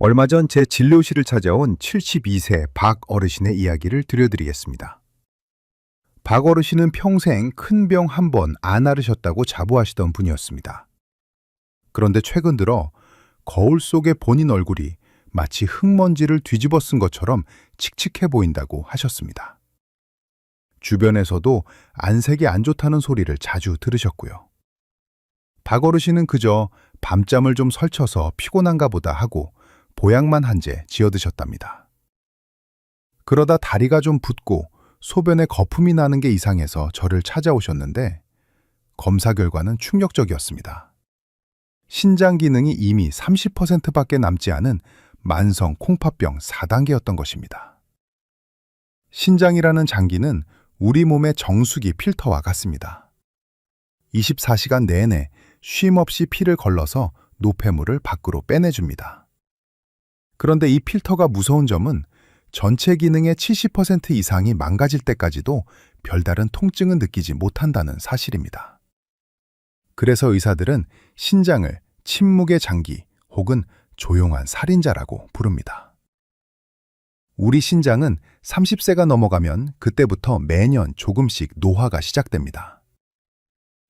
얼마 전 제 진료실을 찾아온 72세 박 어르신의 이야기를 들려드리겠습니다. 박 어르신은 평생 큰 병 한 번 안 앓으셨다고 자부하시던 분이었습니다. 그런데 최근 들어 거울 속의 본인 얼굴이 마치 흙먼지를 뒤집어 쓴 것처럼 칙칙해 보인다고 하셨습니다. 주변에서도 안색이 안 좋다는 소리를 자주 들으셨고요. 박 어르신은 그저 밤잠을 좀 설쳐서 피곤한가 보다 하고 보약만 한 재 지어드셨답니다. 그러다 다리가 좀 붓고 소변에 거품이 나는 게 이상해서 저를 찾아오셨는데 검사 결과는 충격적이었습니다. 신장 기능이 이미 30%밖에 남지 않은 만성 콩팥병 4단계였던 것입니다. 신장이라는 장기는 우리 몸의 정수기 필터와 같습니다. 24시간 내내 쉼 없이 피를 걸러서 노폐물을 밖으로 빼내줍니다. 그런데 이 필터가 무서운 점은 전체 기능의 70% 이상이 망가질 때까지도 별다른 통증은 느끼지 못한다는 사실입니다. 그래서 의사들은 신장을 침묵의 장기 혹은 조용한 살인자라고 부릅니다. 우리 신장은 30세가 넘어가면 그때부터 매년 조금씩 노화가 시작됩니다.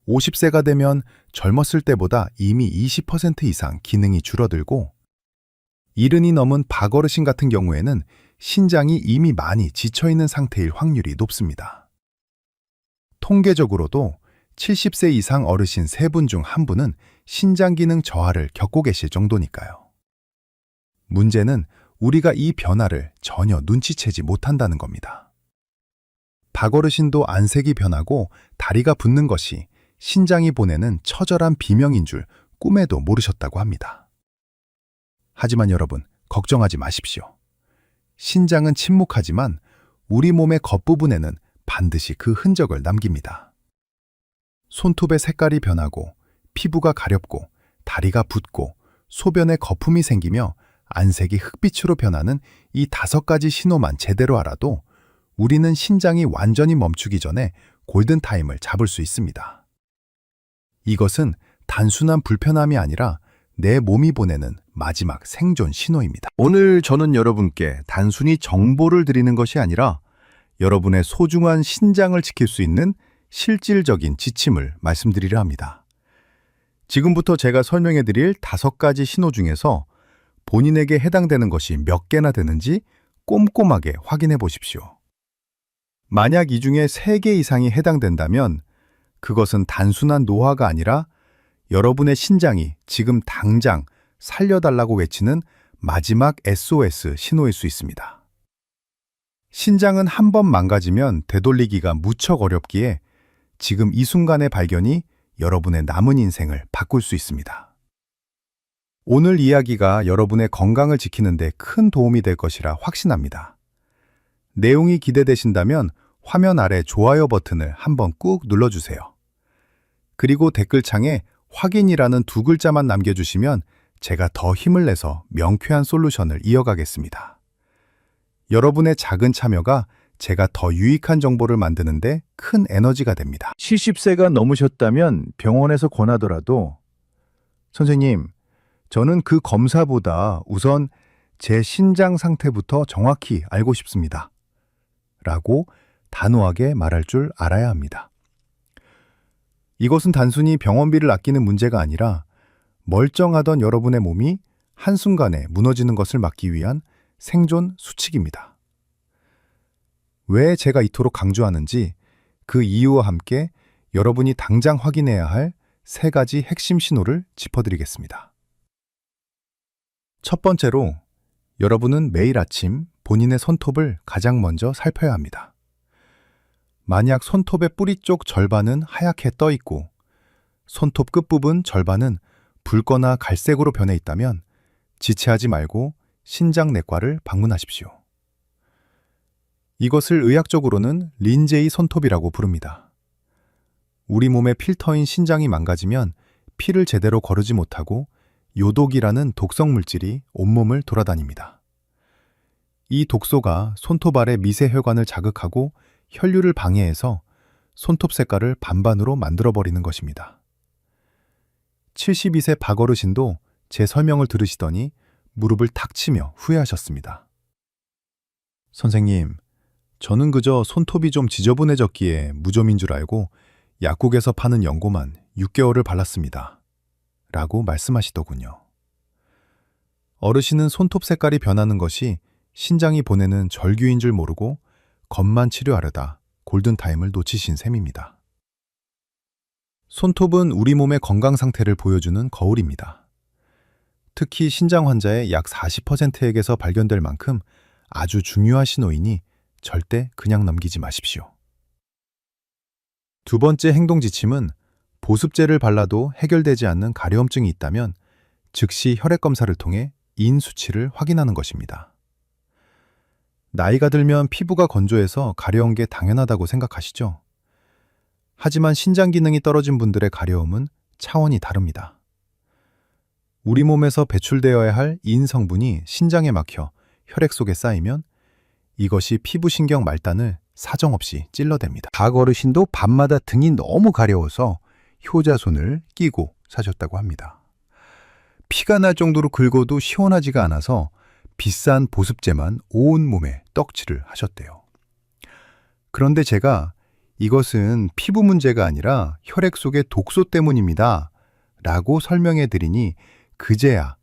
50세가 되면 젊었을 때보다 이미 20% 이상 기능이 줄어들고 70이 넘은 박 어르신 같은 경우에는 신장이 이미 많이 지쳐있는 상태일 확률이 높습니다. 통계적으로도 70세 이상 어르신 3분 중 1분은 신장 기능 저하를 겪고 계실 정도니까요. 문제는 우리가 이 변화를 전혀 눈치채지 못한다는 겁니다. 박 어르신도 안색이 변하고 다리가 붓는 것이 신장이 보내는 처절한 비명인 줄 꿈에도 모르셨다고 합니다. 하지만 여러분, 걱정하지 마십시오. 신장은 침묵하지만 우리 몸의 겉부분에는 반드시 그 흔적을 남깁니다. 손톱의 색깔이 변하고 피부가 가렵고 다리가 붓고 소변에 거품이 생기며 안색이 흑빛으로 변하는 이 5가지 신호만 제대로 알아도 우리는 신장이 완전히 멈추기 전에 골든타임을 잡을 수 있습니다. 이것은 단순한 불편함이 아니라 내 몸이 보내는 마지막 생존 신호입니다. 오늘 저는 여러분께 단순히 정보를 드리는 것이 아니라 여러분의 소중한 신장을 지킬 수 있는 실질적인 지침을 말씀드리려 합니다. 지금부터 제가 설명해 드릴 5가지 신호 중에서 본인에게 해당되는 것이 몇 개나 되는지 꼼꼼하게 확인해 보십시오. 만약 이 중에 3개 이상이 해당된다면 그것은 단순한 노화가 아니라 여러분의 신장이 지금 당장 살려달라고 외치는 마지막 SOS 신호일 수 있습니다. 신장은 한 번 망가지면 되돌리기가 무척 어렵기에 지금 이 순간의 발견이 여러분의 남은 인생을 바꿀 수 있습니다. 오늘 이야기가 여러분의 건강을 지키는 데 큰 도움이 될 것이라 확신합니다. 내용이 기대되신다면 화면 아래 좋아요 버튼을 한번 꾹 눌러주세요. 그리고 댓글창에 확인이라는 2글자만 남겨주시면 제가 더 힘을 내서 명쾌한 솔루션을 이어가겠습니다. 여러분의 작은 참여가 제가 더 유익한 정보를 만드는데 큰 에너지가 됩니다. 70세가 넘으셨다면 병원에서 권하더라도 선생님, 저는 그 검사보다 우선 제 신장 상태부터 정확히 알고 싶습니다. 라고 단호하게 말할 줄 알아야 합니다. 이것은 단순히 병원비를 아끼는 문제가 아니라 멀쩡하던 여러분의 몸이 한순간에 무너지는 것을 막기 위한 생존 수칙입니다. 왜 제가 이토록 강조하는지 그 이유와 함께 여러분이 당장 확인해야 할 3가지 핵심 신호를 짚어드리겠습니다. 첫 번째로 여러분은 매일 아침 본인의 손톱을 가장 먼저 살펴야 합니다. 만약 손톱의 뿌리 쪽 절반은 하얗게 떠 있고 손톱 끝부분 절반은 붉거나 갈색으로 변해 있다면 지체하지 말고 신장내과를 방문하십시오. 이것을 의학적으로는 린제이 손톱이라고 부릅니다. 우리 몸의 필터인 신장이 망가지면 피를 제대로 거르지 못하고 요독이라는 독성 물질이 온몸을 돌아다닙니다. 이 독소가 손톱 아래 미세혈관을 자극하고 혈류를 방해해서 손톱 색깔을 반반으로 만들어버리는 것입니다. 72세 박 어르신도 제 설명을 들으시더니 무릎을 탁 치며 후회하셨습니다. 선생님, 저는 그저 손톱이 좀 지저분해졌기에 무좀인 줄 알고 약국에서 파는 연고만 6개월을 발랐습니다. 라고 말씀하시더군요. 어르신은 손톱 색깔이 변하는 것이 신장이 보내는 절규인 줄 모르고 겉만 치료하려다 골든타임을 놓치신 셈입니다. 손톱은 우리 몸의 건강 상태를 보여주는 거울입니다. 특히 신장 환자의 약 40%에게서 발견될 만큼 아주 중요한 신호이니 절대 그냥 넘기지 마십시오. 두 번째 행동 지침은 보습제를 발라도 해결되지 않는 가려움증이 있다면 즉시 혈액 검사를 통해 인 수치를 확인하는 것입니다. 나이가 들면 피부가 건조해서 가려운 게 당연하다고 생각하시죠? 하지만 신장 기능이 떨어진 분들의 가려움은 차원이 다릅니다. 우리 몸에서 배출되어야 할 인 성분이 신장에 막혀 혈액 속에 쌓이면 이것이 피부신경 말단을 사정없이 찔러댑니다. 박 어르신도 밤마다 등이 너무 가려워서 효자손을 끼고 사셨다고 합니다. 피가 날 정도로 긁어도 시원하지가 않아서 비싼 보습제만 온 몸에 떡칠을 하셨대요. 그런데 제가 이것은 피부 문제가 아니라 혈액 속의 독소 때문입니다. 라고 설명해 드리니 그제야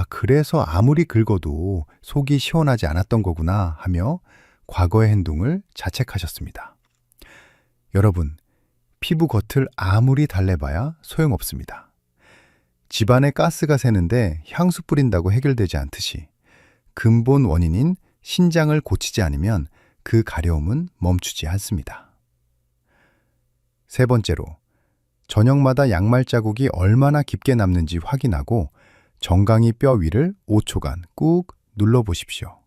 그래서 아무리 긁어도 속이 시원하지 않았던 거구나 하며 과거의 행동을 자책하셨습니다. 여러분, 피부 겉을 아무리 달래봐야 소용없습니다. 집안에 가스가 새는데 향수 뿌린다고 해결되지 않듯이 근본 원인인 신장을 고치지 않으면 그 가려움은 멈추지 않습니다. 세 번째로, 저녁마다 양말 자국이 얼마나 깊게 남는지 확인하고 정강이 뼈 위를 5초간 꾹 눌러보십시오.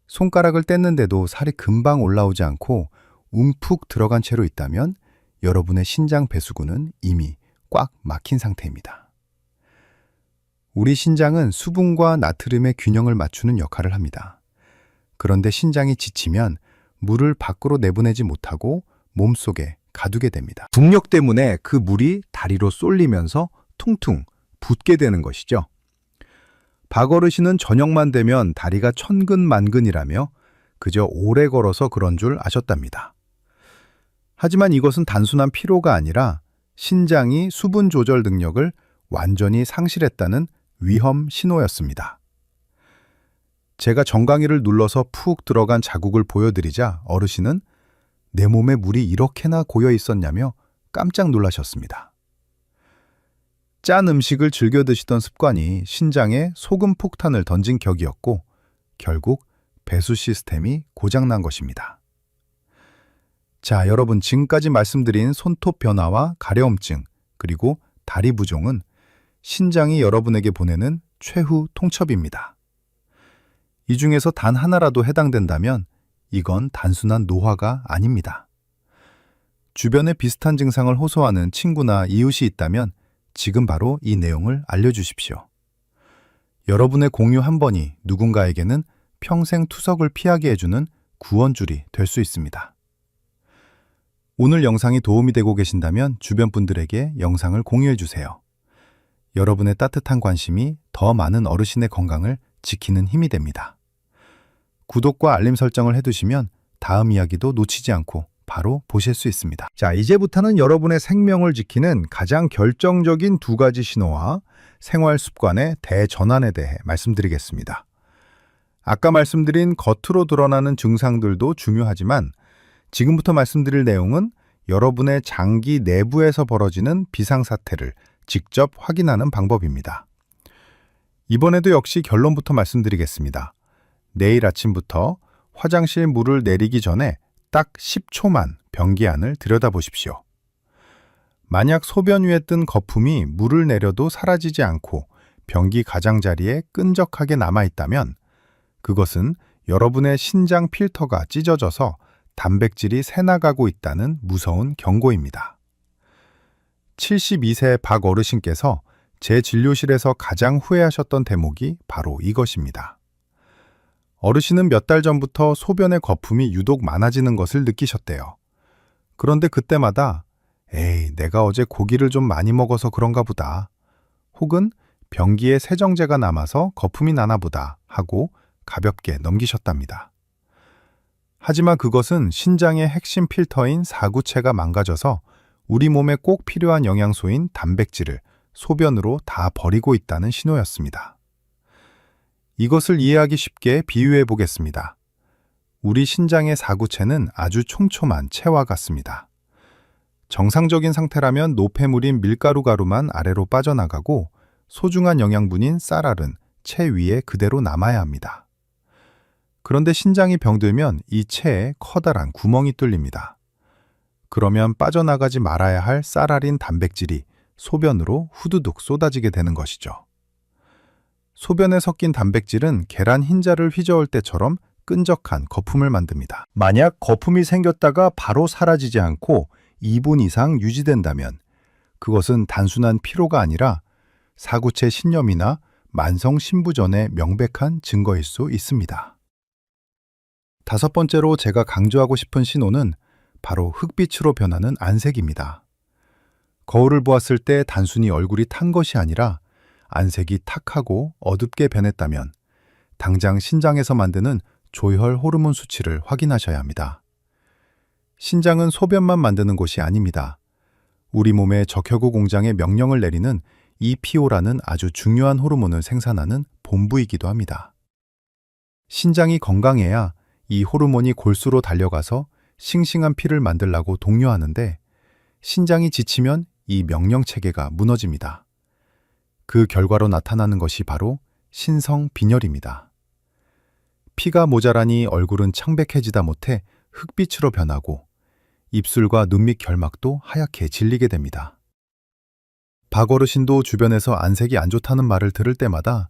손가락을 뗐는데도 살이 금방 올라오지 않고 움푹 들어간 채로 있다면 여러분의 신장 배수구는 이미 꽉 막힌 상태입니다. 우리 신장은 수분과 나트륨의 균형을 맞추는 역할을 합니다. 그런데 신장이 지치면 물을 밖으로 내보내지 못하고 몸속에 가두게 됩니다. 중력 때문에 그 물이 다리로 쏠리면서 퉁퉁 붓게 되는 것이죠. 박 어르신은 저녁만 되면 다리가 천근만근이라며 그저 오래 걸어서 그런 줄 아셨답니다. 하지만 이것은 단순한 피로가 아니라 신장이 수분 조절 능력을 완전히 상실했다는 위험 신호였습니다. 제가 정강이를 눌러서 푹 들어간 자국을 보여드리자 어르신은 내 몸에 물이 이렇게나 고여 있었냐며 깜짝 놀라셨습니다. 짠 음식을 즐겨 드시던 습관이 신장에 소금 폭탄을 던진 격이었고 결국 배수 시스템이 고장난 것입니다. 자, 여러분, 지금까지 말씀드린 손톱 변화와 가려움증 그리고 다리 부종은 신장이 여러분에게 보내는 최후 통첩입니다. 이 중에서 단 하나라도 해당된다면 이건 단순한 노화가 아닙니다. 주변에 비슷한 증상을 호소하는 친구나 이웃이 있다면 지금 바로 이 내용을 알려주십시오. 여러분의 공유 한 번이 누군가에게는 평생 투석을 피하게 해주는 구원줄이 될 수 있습니다. 오늘 영상이 도움이 되고 계신다면 주변 분들에게 영상을 공유해 주세요. 여러분의 따뜻한 관심이 더 많은 어르신의 건강을 지키는 힘이 됩니다. 구독과 알림 설정을 해두시면 다음 이야기도 놓치지 않고 바로 보실 수 있습니다. 자, 이제부터는 여러분의 생명을 지키는 가장 결정적인 두 가지 신호와 생활 습관의 대전환에 대해 말씀드리겠습니다. 아까 말씀드린 겉으로 드러나는 증상들도 중요하지만 지금부터 말씀드릴 내용은 여러분의 장기 내부에서 벌어지는 비상사태를 직접 확인하는 방법입니다. 이번에도 역시 결론부터 말씀드리겠습니다. 내일 아침부터 화장실 물을 내리기 전에 딱 10초만 변기 안을 들여다보십시오. 만약 소변 위에 뜬 거품이 물을 내려도 사라지지 않고 변기 가장자리에 끈적하게 남아있다면 그것은 여러분의 신장 필터가 찢어져서 단백질이 새나가고 있다는 무서운 경고입니다. 72세 박 어르신께서 제 진료실에서 가장 후회하셨던 대목이 바로 이것입니다. 어르신은 몇 달 전부터 소변의 거품이 유독 많아지는 것을 느끼셨대요. 그런데 그때마다 내가 어제 고기를 좀 많이 먹어서 그런가 보다. 혹은 변기에 세정제가 남아서 거품이 나나 보다 하고 가볍게 넘기셨답니다. 하지만 그것은 신장의 핵심 필터인 사구체가 망가져서 우리 몸에 꼭 필요한 영양소인 단백질을 소변으로 다 버리고 있다는 신호였습니다. 이것을 이해하기 쉽게 비유해 보겠습니다. 우리 신장의 사구체는 아주 촘촘한 체와 같습니다. 정상적인 상태라면 노폐물인 밀가루 가루만 아래로 빠져나가고 소중한 영양분인 쌀알은 체 위에 그대로 남아야 합니다. 그런데 신장이 병들면 이 체에 커다란 구멍이 뚫립니다. 그러면 빠져나가지 말아야 할 쌀알인 단백질이 소변으로 후두둑 쏟아지게 되는 것이죠. 소변에 섞인 단백질은 계란 흰자를 휘저을 때처럼 끈적한 거품을 만듭니다. 만약 거품이 생겼다가 바로 사라지지 않고 2분 이상 유지된다면 그것은 단순한 피로가 아니라 사구체 신염이나 만성 신부전의 명백한 증거일 수 있습니다. 다섯 번째로 제가 강조하고 싶은 신호는 바로 흑빛으로 변하는 안색입니다. 거울을 보았을 때 단순히 얼굴이 탄 것이 아니라 안색이 탁하고 어둡게 변했다면 당장 신장에서 만드는 조혈 호르몬 수치를 확인하셔야 합니다. 신장은 소변만 만드는 곳이 아닙니다. 우리 몸의 적혈구 공장에 명령을 내리는 EPO라는 아주 중요한 호르몬을 생산하는 본부이기도 합니다. 신장이 건강해야 이 호르몬이 골수로 달려가서 싱싱한 피를 만들라고 독려하는데 신장이 지치면 이 명령체계가 무너집니다. 그 결과로 나타나는 것이 바로 신성빈혈입니다. 피가 모자라니 얼굴은 창백해지다 못해 흑빛으로 변하고 입술과 눈 밑 결막도 하얗게 질리게 됩니다. 박어르신도 주변에서 안색이 안 좋다는 말을 들을 때마다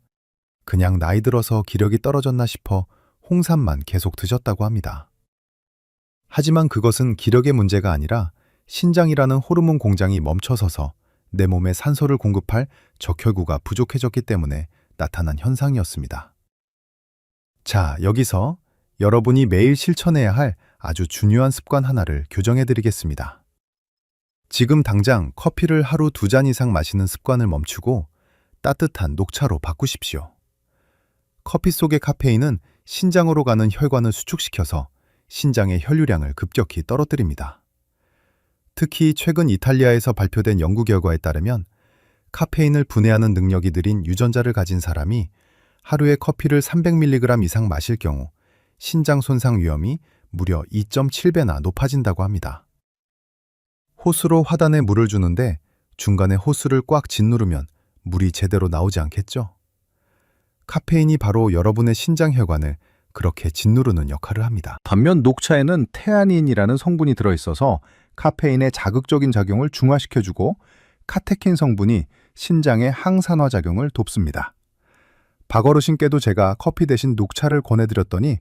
그냥 나이 들어서 기력이 떨어졌나 싶어 홍삼만 계속 드셨다고 합니다. 하지만 그것은 기력의 문제가 아니라 신장이라는 호르몬 공장이 멈춰서서 내 몸에 산소를 공급할 적혈구가 부족해졌기 때문에 나타난 현상이었습니다. 자, 여기서 여러분이 매일 실천해야 할 아주 중요한 습관 하나를 교정해 드리겠습니다. 지금 당장 커피를 하루 2잔 이상 마시는 습관을 멈추고 따뜻한 녹차로 바꾸십시오. 커피 속의 카페인은 신장으로 가는 혈관을 수축시켜서 신장의 혈류량을 급격히 떨어뜨립니다. 특히 최근 이탈리아에서 발표된 연구 결과에 따르면 카페인을 분해하는 능력이 느린 유전자를 가진 사람이 하루에 커피를 300mg 이상 마실 경우 신장 손상 위험이 무려 2.7배나 높아진다고 합니다. 호스로 화단에 물을 주는데 중간에 호스를 꽉 짓누르면 물이 제대로 나오지 않겠죠? 카페인이 바로 여러분의 신장 혈관을 그렇게 짓누르는 역할을 합니다. 반면 녹차에는 테아닌이라는 성분이 들어있어서 카페인의 자극적인 작용을 중화시켜주고 카테킨 성분이 신장의 항산화 작용을 돕습니다. 박어르신께도 제가 커피 대신 녹차를 권해드렸더니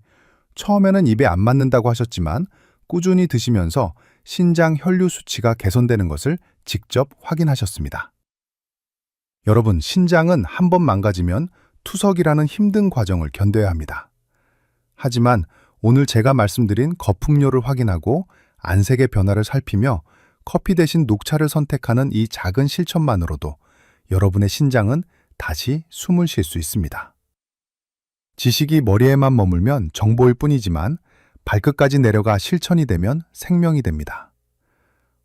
처음에는 입에 안 맞는다고 하셨지만 꾸준히 드시면서 신장 혈류 수치가 개선되는 것을 직접 확인하셨습니다. 여러분, 신장은 한 번 망가지면 투석이라는 힘든 과정을 견뎌야 합니다. 하지만 오늘 제가 말씀드린 거품료를 확인하고 안색의 변화를 살피며 커피 대신 녹차를 선택하는 이 작은 실천만으로도 여러분의 신장은 다시 숨을 쉴 수 있습니다. 지식이 머리에만 머물면 정보일 뿐이지만 발끝까지 내려가 실천이 되면 생명이 됩니다.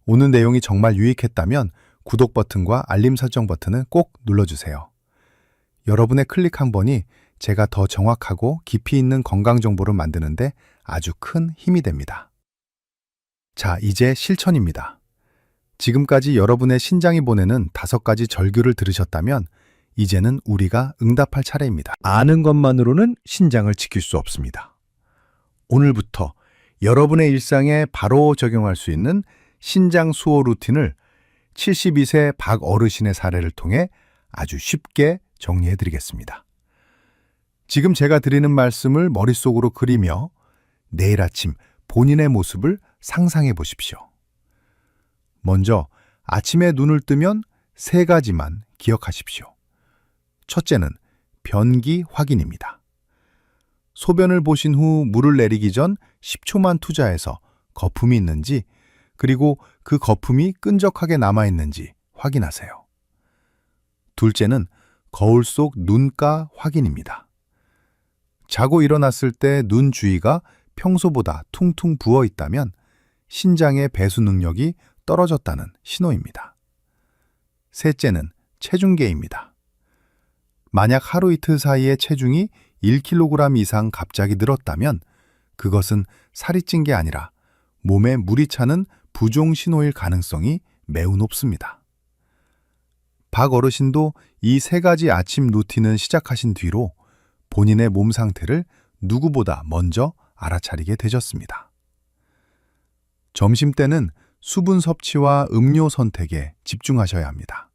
오늘 내용이 정말 유익했다면 구독 버튼과 알림 설정 버튼을 꼭 눌러주세요. 여러분의 클릭 한 번이 제가 더 정확하고 깊이 있는 건강 정보를 만드는데 아주 큰 힘이 됩니다. 자, 이제 실천입니다. 지금까지 여러분의 신장이 보내는 5가지 절규를 들으셨다면 이제는 우리가 응답할 차례입니다. 아는 것만으로는 신장을 지킬 수 없습니다. 오늘부터 여러분의 일상에 바로 적용할 수 있는 신장 수호 루틴을 72세 박 어르신의 사례를 통해 아주 쉽게 정리해 드리겠습니다. 지금 제가 드리는 말씀을 머릿속으로 그리며 내일 아침 본인의 모습을 상상해 보십시오. 먼저 아침에 눈을 뜨면 3가지만 기억하십시오. 첫째는 변기 확인입니다. 소변을 보신 후 물을 내리기 전 10초만 투자해서 거품이 있는지 그리고 그 거품이 끈적하게 남아있는지 확인하세요. 둘째는 거울 속 눈가 확인입니다. 자고 일어났을 때 눈 주위가 평소보다 퉁퉁 부어 있다면 신장의 배수 능력이 떨어졌다는 신호입니다. 셋째는 체중계입니다. 만약 하루 이틀 사이에 체중이 1kg 이상 갑자기 늘었다면 그것은 살이 찐 게 아니라 몸에 물이 차는 부종 신호일 가능성이 매우 높습니다. 박 어르신도 이 세 가지 아침 루틴을 시작하신 뒤로 본인의 몸 상태를 누구보다 먼저 알아차리게 되셨습니다. 점심때는 수분 섭취와 음료 선택에 집중하셔야 합니다.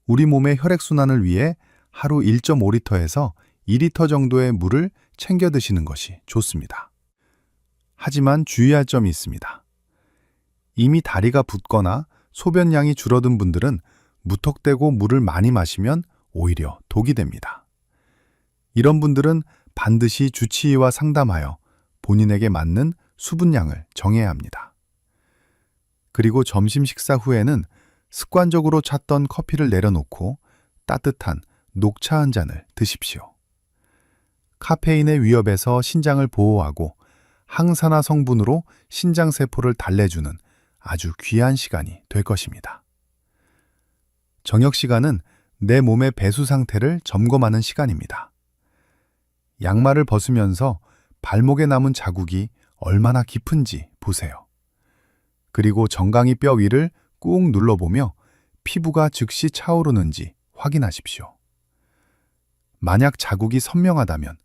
우리 몸의 혈액순환을 위해 하루 1.5리터에서 2리터 정도의 물을 챙겨 드시는 것이 좋습니다. 하지만 주의할 점이 있습니다. 이미 다리가 붓거나 소변량이 줄어든 분들은 무턱대고 물을 많이 마시면 오히려 독이 됩니다. 이런 분들은 반드시 주치의와 상담하여 본인에게 맞는 수분량을 정해야 합니다. 그리고 점심 식사 후에는 습관적으로 찾던 커피를 내려놓고 따뜻한 녹차 한 잔을 드십시오. 카페인의 위협에서 신장을 보호하고 항산화 성분으로 신장세포를 달래주는 아주 귀한 시간이 될 것입니다. 저녁 시간은 내 몸의 배수 상태를 점검하는 시간입니다. 양말을 벗으면서 발목에 남은 자국이 얼마나 깊은지 보세요. 그리고 정강이 뼈 위를 꾹 눌러보며 피부가 즉시 차오르는지 확인하십시오. 만약 자국이 선명하다면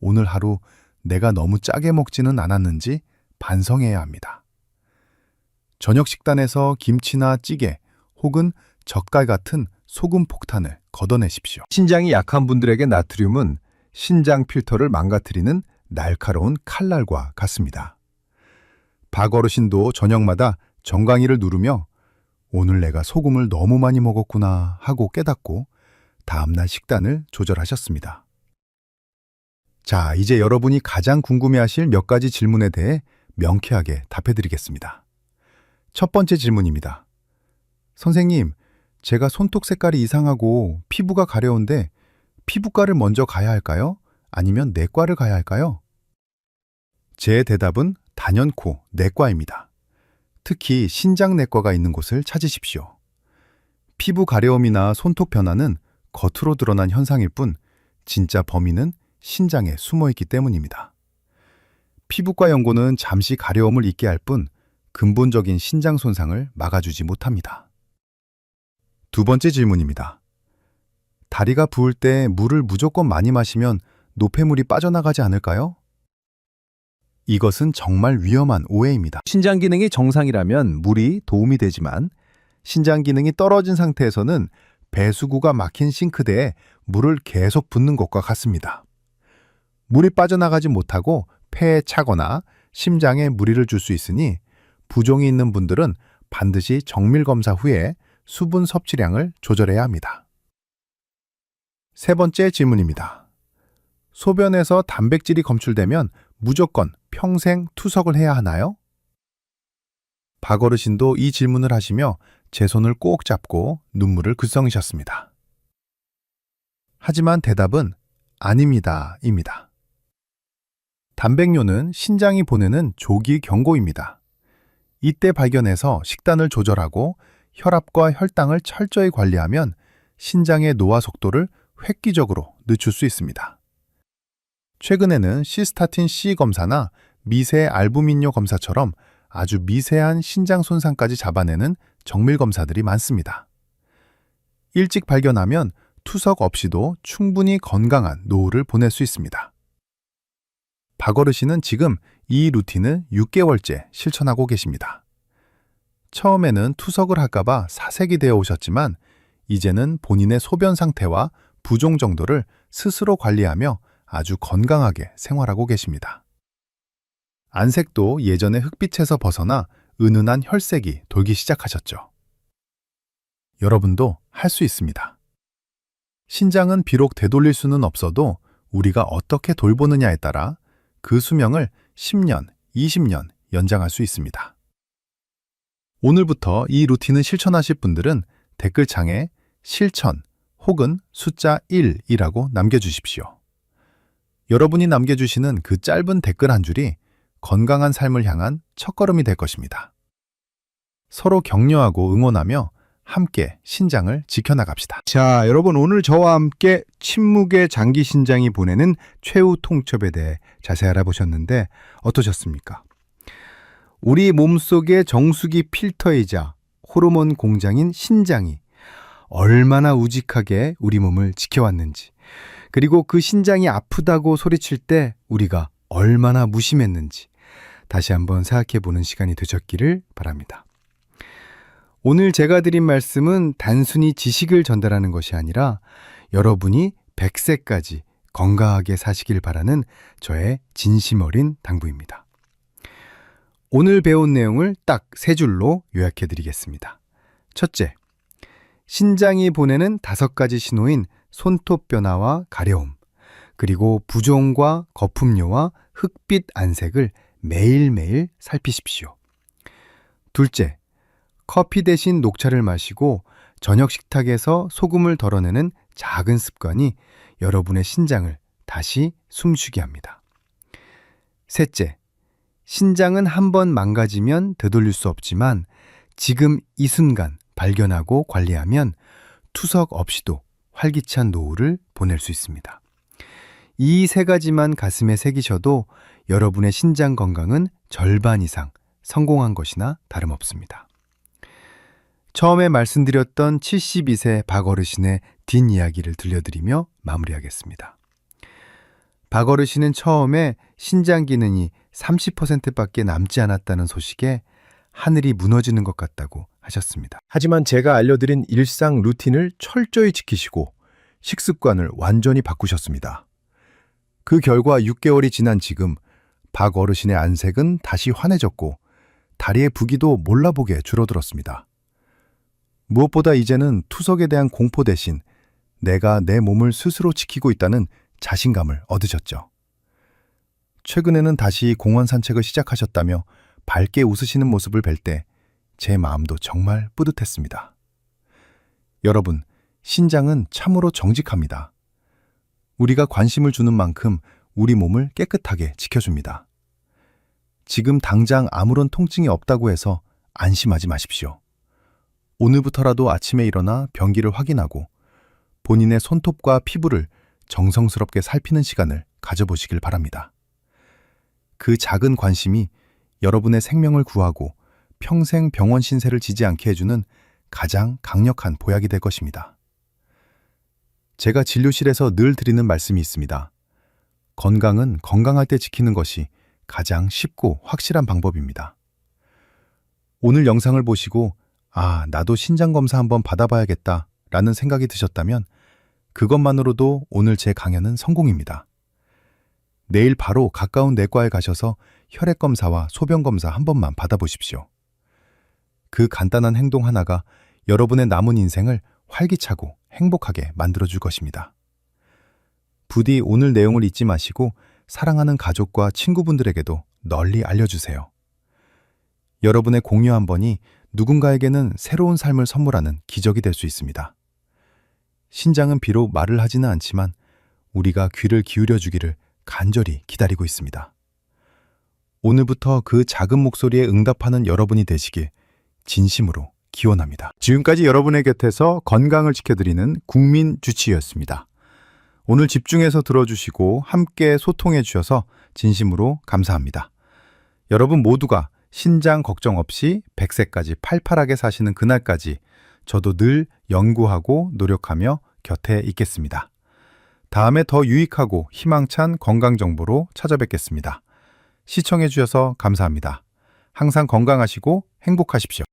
오늘 하루 내가 너무 짜게 먹지는 않았는지 반성해야 합니다. 저녁 식단에서 김치나 찌개 혹은 젓갈 같은 소금 폭탄을 걷어내십시오. 신장이 약한 분들에게 나트륨은 신장 필터를 망가뜨리는 날카로운 칼날과 같습니다. 박 어르신도 저녁마다 정강이를 누르며 오늘 내가 소금을 너무 많이 먹었구나 하고 깨닫고 다음날 식단을 조절하셨습니다. 자, 이제 여러분이 가장 궁금해하실 몇 가지 질문에 대해 명쾌하게 답해드리겠습니다. 첫 번째 질문입니다. 선생님, 제가 손톱 색깔이 이상하고 피부가 가려운데 피부과를 먼저 가야 할까요? 아니면 내과를 가야 할까요? 제 대답은 단연코 내과입니다. 특히 신장내과가 있는 곳을 찾으십시오. 피부 가려움이나 손톱 변화는 겉으로 드러난 현상일 뿐 진짜 범인은 신장에 숨어있기 때문입니다. 피부과 연고는 잠시 가려움을 잊게 할 뿐 근본적인 신장 손상을 막아주지 못합니다. 두 번째 질문입니다. 다리가 부을 때 물을 무조건 많이 마시면 노폐물이 빠져나가지 않을까요? 이것은 정말 위험한 오해입니다. 신장 기능이 정상이라면 물이 도움이 되지만 신장 기능이 떨어진 상태에서는 배수구가 막힌 싱크대에 물을 계속 붓는 것과 같습니다. 물이 빠져나가지 못하고 폐에 차거나 심장에 무리를 줄 수 있으니 부종이 있는 분들은 반드시 정밀 검사 후에 수분 섭취량을 조절해야 합니다. 세 번째 질문입니다. 소변에서 단백질이 검출되면 무조건 평생 투석을 해야 하나요? 박 어르신도 이 질문을 하시며 제 손을 꼭 잡고 눈물을 글썽이셨습니다. 하지만 대답은 아닙니다,입니다. 단백뇨는 신장이 보내는 조기 경고입니다. 이때 발견해서 식단을 조절하고 혈압과 혈당을 철저히 관리하면 신장의 노화 속도를 획기적으로 늦출 수 있습니다. 최근에는 시스타틴 C 검사나 미세 알부민뇨 검사처럼 아주 미세한 신장 손상까지 잡아내는 정밀 검사들이 많습니다. 일찍 발견하면 투석 없이도 충분히 건강한 노후를 보낼 수 있습니다. 박 어르신은 지금 이 루틴을 6개월째 실천하고 계십니다. 처음에는 투석을 할까봐 사색이 되어 오셨지만 이제는 본인의 소변 상태와 부종 정도를 스스로 관리하며 아주 건강하게 생활하고 계십니다. 안색도 예전의 흑빛에서 벗어나 은은한 혈색이 돌기 시작하셨죠. 여러분도 할 수 있습니다. 신장은 비록 되돌릴 수는 없어도 우리가 어떻게 돌보느냐에 따라 그 수명을 10년, 20년 연장할 수 있습니다. 오늘부터 이 루틴을 실천하실 분들은 댓글창에 실천 혹은 숫자 1이라고 남겨주십시오. 여러분이 남겨주시는 그 짧은 댓글 한 줄이 건강한 삶을 향한 첫걸음이 될 것입니다. 서로 격려하고 응원하며 함께 신장을 지켜나갑시다. 자, 여러분 오늘 저와 함께 침묵의 장기 신장이 보내는 최후 통첩에 대해 자세히 알아보셨는데 어떠셨습니까? 우리 몸속의 정수기 필터이자 호르몬 공장인 신장이 얼마나 우직하게 우리 몸을 지켜왔는지, 그리고 그 신장이 아프다고 소리칠 때 우리가 얼마나 무심했는지 다시 한번 생각해보는 시간이 되셨기를 바랍니다. 오늘 제가 드린 말씀은 단순히 지식을 전달하는 것이 아니라 여러분이 100세까지 건강하게 사시길 바라는 저의 진심 어린 당부입니다. 오늘 배운 내용을 딱 3줄로 요약해드리겠습니다. 첫째, 신장이 보내는 5가지 신호인 손톱 변화와 가려움, 그리고 부종과 거품료와 흑빛 안색을 매일매일 살피십시오. 둘째, 커피 대신 녹차를 마시고 저녁 식탁에서 소금을 덜어내는 작은 습관이 여러분의 신장을 다시 숨쉬게 합니다. 셋째, 신장은 한번 망가지면 되돌릴 수 없지만 지금 이 순간 발견하고 관리하면 투석 없이도 활기찬 노후를 보낼 수 있습니다. 이 3가지만 가슴에 새기셔도 여러분의 신장 건강은 절반 이상 성공한 것이나 다름없습니다. 처음에 말씀드렸던 72세 박어르신의 뒷이야기를 들려드리며 마무리하겠습니다. 박어르신은 처음에 신장 기능이 30%밖에 남지 않았다는 소식에 하늘이 무너지는 것 같다고 하셨습니다. 하지만 제가 알려드린 일상 루틴을 철저히 지키시고 식습관을 완전히 바꾸셨습니다. 그 결과 6개월이 지난 지금 박 어르신의 안색은 다시 환해졌고 다리의 부기도 몰라보게 줄어들었습니다. 무엇보다 이제는 투석에 대한 공포 대신 내가 내 몸을 스스로 지키고 있다는 자신감을 얻으셨죠. 최근에는 다시 공원 산책을 시작하셨다며 밝게 웃으시는 모습을 뵐 때 제 마음도 정말 뿌듯했습니다. 여러분, 신장은 참으로 정직합니다. 우리가 관심을 주는 만큼 우리 몸을 깨끗하게 지켜줍니다. 지금 당장 아무런 통증이 없다고 해서 안심하지 마십시오. 오늘부터라도 아침에 일어나 변기를 확인하고 본인의 손톱과 피부를 정성스럽게 살피는 시간을 가져보시길 바랍니다. 그 작은 관심이 여러분의 생명을 구하고 평생 병원 신세를 지지 않게 해주는 가장 강력한 보약이 될 것입니다. 제가 진료실에서 늘 드리는 말씀이 있습니다. 건강은 건강할 때 지키는 것이 가장 쉽고 확실한 방법입니다. 오늘 영상을 보시고 나도 신장검사 한번 받아봐야겠다 라는 생각이 드셨다면 그것만으로도 오늘 제 강연은 성공입니다. 내일 바로 가까운 내과에 가셔서 혈액검사와 소변검사 한 번만 받아보십시오. 그 간단한 행동 하나가 여러분의 남은 인생을 활기차고 행복하게 만들어줄 것입니다. 부디 오늘 내용을 잊지 마시고 사랑하는 가족과 친구분들에게도 널리 알려주세요. 여러분의 공유 한 번이 누군가에게는 새로운 삶을 선물하는 기적이 될 수 있습니다. 신장은 비록 말을 하지는 않지만 우리가 귀를 기울여 주기를 간절히 기다리고 있습니다. 오늘부터 그 작은 목소리에 응답하는 여러분이 되시길 진심으로 기원합니다. 지금까지 여러분의 곁에서 건강을 지켜드리는 국민주치의였습니다. 오늘 집중해서 들어주시고 함께 소통해 주셔서 진심으로 감사합니다. 여러분 모두가 신장 걱정 없이 100세까지 팔팔하게 사시는 그날까지 저도 늘 연구하고 노력하며 곁에 있겠습니다. 다음에 더 유익하고 희망찬 건강 정보로 찾아뵙겠습니다. 시청해 주셔서 감사합니다. 항상 건강하시고 행복하십시오.